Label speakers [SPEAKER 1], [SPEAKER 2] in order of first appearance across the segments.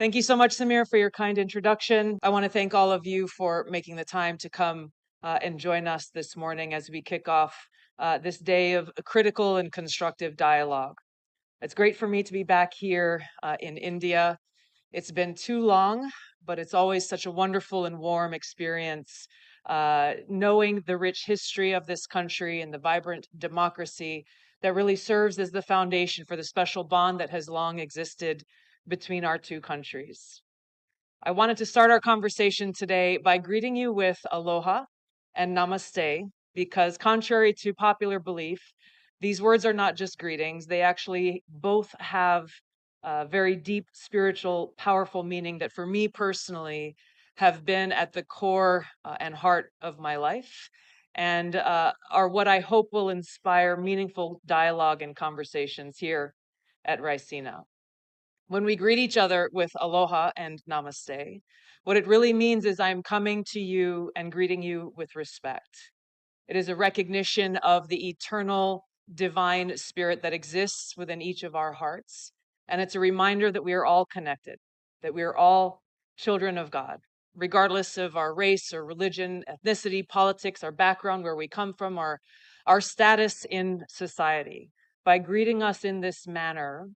[SPEAKER 1] Thank you so much, Samir, for your kind introduction. I want to thank all of you for making the time to come and join us this morning as we kick off this day of critical and constructive dialogue. It's great for me to be back here in India. It's been too long, but it's always such a wonderful and warm experience knowing the rich history of this country and the vibrant democracy that really serves as the foundation for the special bond that has long existed between our two countries. I wanted to start our conversation today by greeting you with aloha and namaste, because contrary to popular belief, these words are not just greetings. They actually both have a very deep, spiritual, powerful meaning that for me personally have been at the core and heart of my life and are what I hope will inspire meaningful dialogue and conversations here at Ricina. When we greet each other with aloha and namaste, what it really means is I'm coming to you and greeting you with respect. It is a recognition of the eternal divine spirit that exists within each of our hearts. And it's a reminder that we are all connected, that we are all children of God, regardless of our race or religion, ethnicity, politics, our background, where we come from, our status in society. By greeting us in this manner,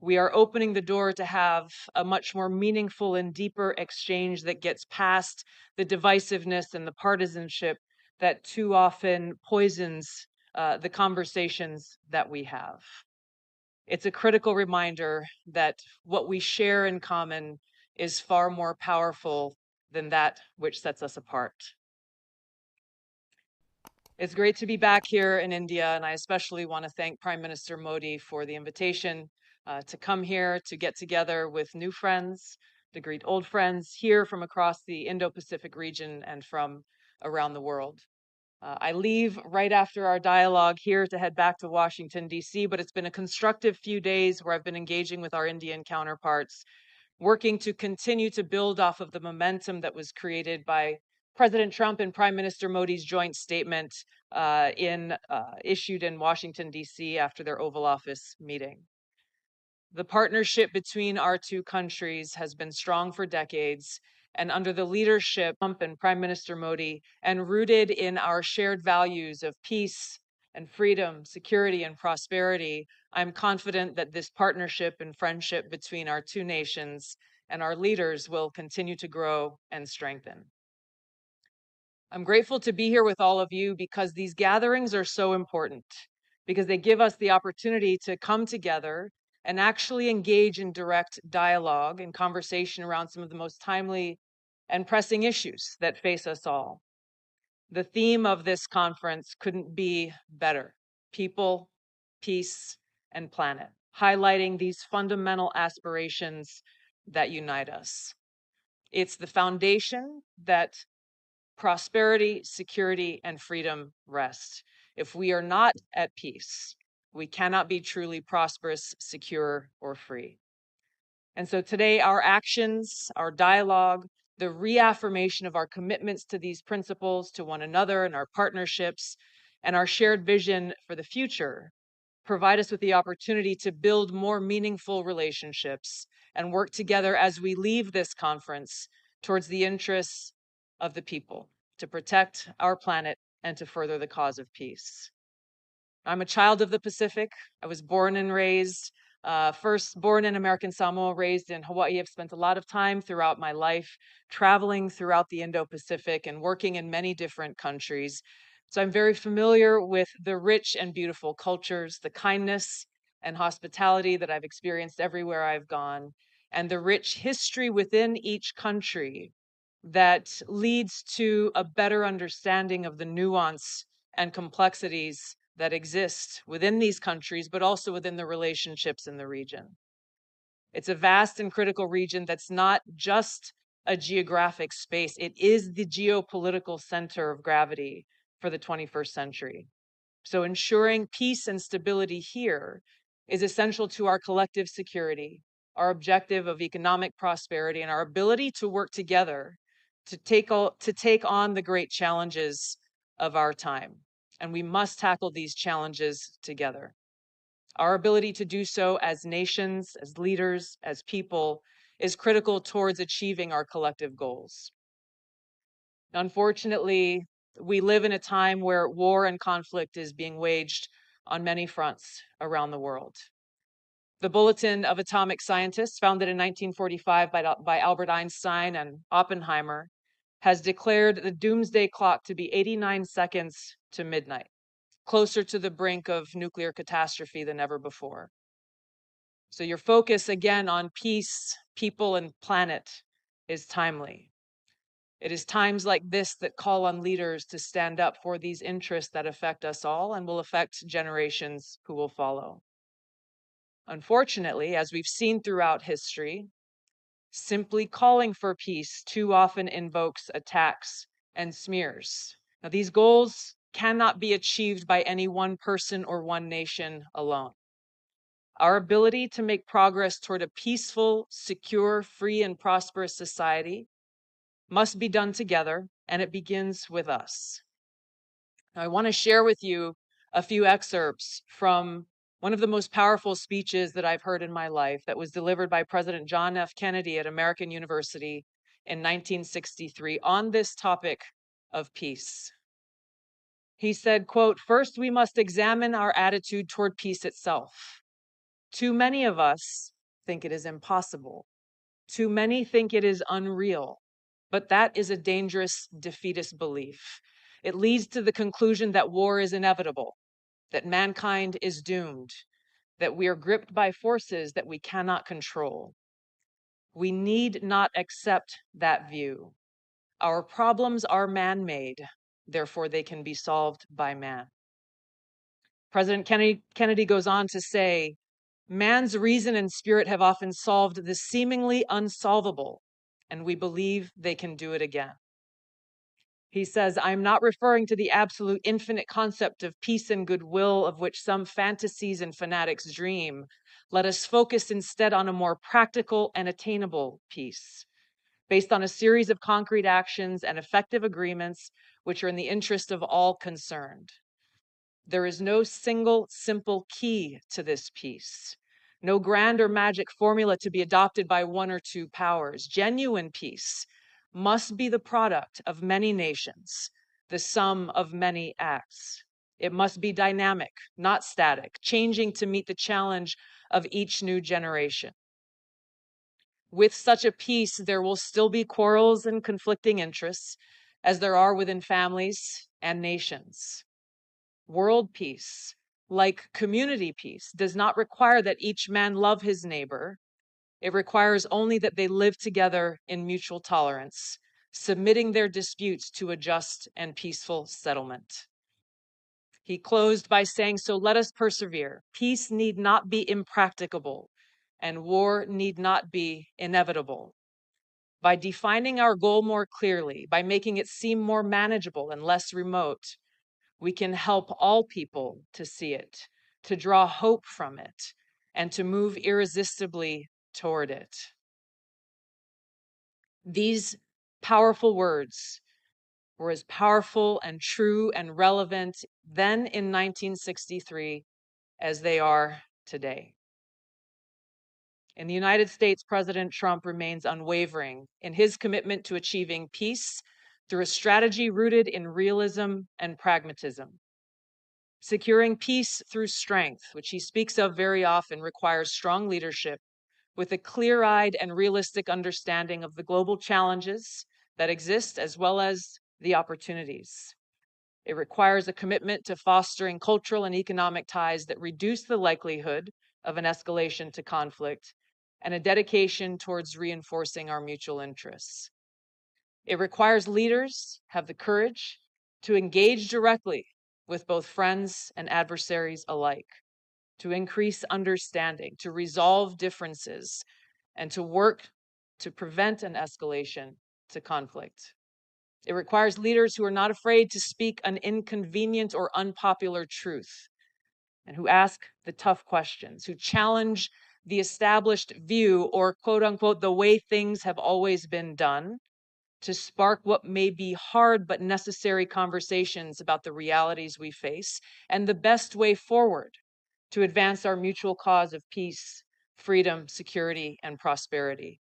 [SPEAKER 1] we are opening the door to have a much more meaningful and deeper exchange that gets past the divisiveness and the partisanship that too often poisons the conversations that we have. It's a critical reminder that what we share in common is far more powerful than that which sets us apart. It's great to be back here in India, and I especially want to thank Prime Minister Modi for the invitation to come here to get together with new friends, to greet old friends here from across the Indo-Pacific region and from around the world. I leave right after our dialogue here to head back to Washington, D.C., but it's been a constructive few days where I've been engaging with our Indian counterparts, working to continue to build off of the momentum that was created by President Trump and Prime Minister Modi's joint statement issued in Washington, D.C. after their Oval Office meeting. The partnership between our two countries has been strong for decades, and under the leadership of Trump and Prime Minister Modi, and rooted in our shared values of peace and freedom, security and prosperity, I'm confident that this partnership and friendship between our two nations and our leaders will continue to grow and strengthen. I'm grateful to be here with all of you because these gatherings are so important, because they give us the opportunity to come together and actually engage in direct dialogue and conversation around some of the most timely and pressing issues that face us all. The theme of this conference couldn't be better: people, peace, and planet, highlighting these fundamental aspirations that unite us. It's the foundation that prosperity, security, and freedom rest. If we are not at peace, we cannot be truly prosperous, secure, or free. And so today, our actions, our dialogue, the reaffirmation of our commitments to these principles, to one another and our partnerships, and our shared vision for the future provide us with the opportunity to build more meaningful relationships and work together as we leave this conference towards the interests of the people, to protect our planet and to further the cause of peace. I'm a child of the Pacific. I was born and raised, first born in American Samoa, raised in Hawaii. I've spent a lot of time throughout my life traveling throughout the Indo-Pacific and working in many different countries. So I'm very familiar with the rich and beautiful cultures, the kindness and hospitality that I've experienced everywhere I've gone, and the rich history within each country that leads to a better understanding of the nuance and complexities that exist within these countries, but also within the relationships in the region. It's a vast and critical region that's not just a geographic space, it is the geopolitical center of gravity for the 21st century. So ensuring peace and stability here is essential to our collective security, our objective of economic prosperity, and our ability to work together to take on the great challenges of our time. And we must tackle these challenges together. Our ability to do so as nations, as leaders, as people is critical towards achieving our collective goals. Unfortunately, we live in a time where war and conflict is being waged on many fronts around the world. The Bulletin of Atomic Scientists, founded in 1945 by Albert Einstein and Oppenheimer, has declared the doomsday clock to be 89 seconds to midnight, closer to the brink of nuclear catastrophe than ever before. So your focus again on peace, people, and planet is timely. It is times like this that call on leaders to stand up for these interests that affect us all and will affect generations who will follow. Unfortunately, as we've seen throughout history, simply calling for peace too often invokes attacks and smears. Now, these goals cannot be achieved by any one person or one nation alone. Our ability to make progress toward a peaceful, secure, free, and prosperous society must be done together, and it begins with us. Now, I want to share with you a few excerpts from one of the most powerful speeches that I've heard in my life that was delivered by President John F. Kennedy at American University in 1963 on this topic of peace. He said, quote, "First, we must examine our attitude toward peace itself. Too many of us think it is impossible. Too many think it is unreal. But that is a dangerous defeatist belief. It leads to the conclusion that war is inevitable, that mankind is doomed, that we are gripped by forces that we cannot control. We need not accept that view. Our problems are man-made, therefore they can be solved by man." President Kennedy goes on to say, "Man's reason and spirit have often solved the seemingly unsolvable, and we believe they can do it again." He says, "I'm not referring to the absolute infinite concept of peace and goodwill of which some fantasies and fanatics dream. Let us focus instead on a more practical and attainable peace, based on a series of concrete actions and effective agreements which are in the interest of all concerned. There is no single simple key to this peace, no grand or magic formula to be adopted by one or two powers. Genuine peace must be the product of many nations, the sum of many acts. It must be dynamic, not static, changing to meet the challenge of each new generation. With such a peace, there will still be quarrels and conflicting interests, as there are within families and nations. World peace, like community peace, does not require that each man love his neighbor. It requires only that they live together in mutual tolerance, submitting their disputes to a just and peaceful settlement." He closed by saying, "So let us persevere. Peace need not be impracticable, and war need not be inevitable. By defining our goal more clearly, by making it seem more manageable and less remote, we can help all people to see it, to draw hope from it, and to move irresistibly toward it." These powerful words were as powerful and true and relevant then in 1963 as they are today. In the United States, President Trump remains unwavering in his commitment to achieving peace through a strategy rooted in realism and pragmatism. Securing peace through strength, which he speaks of very often, requires strong leadership with a clear-eyed and realistic understanding of the global challenges that exist as well as the opportunities. It requires a commitment to fostering cultural and economic ties that reduce the likelihood of an escalation to conflict, and a dedication towards reinforcing our mutual interests. It requires leaders have the courage to engage directly with both friends and adversaries alike, to increase understanding, to resolve differences, and to work to prevent an escalation to conflict. It requires leaders who are not afraid to speak an inconvenient or unpopular truth, and who ask the tough questions, who challenge the established view or quote unquote, the way things have always been done, to spark what may be hard but necessary conversations about the realities we face and the best way forward to advance our mutual cause of peace, freedom, security, and prosperity.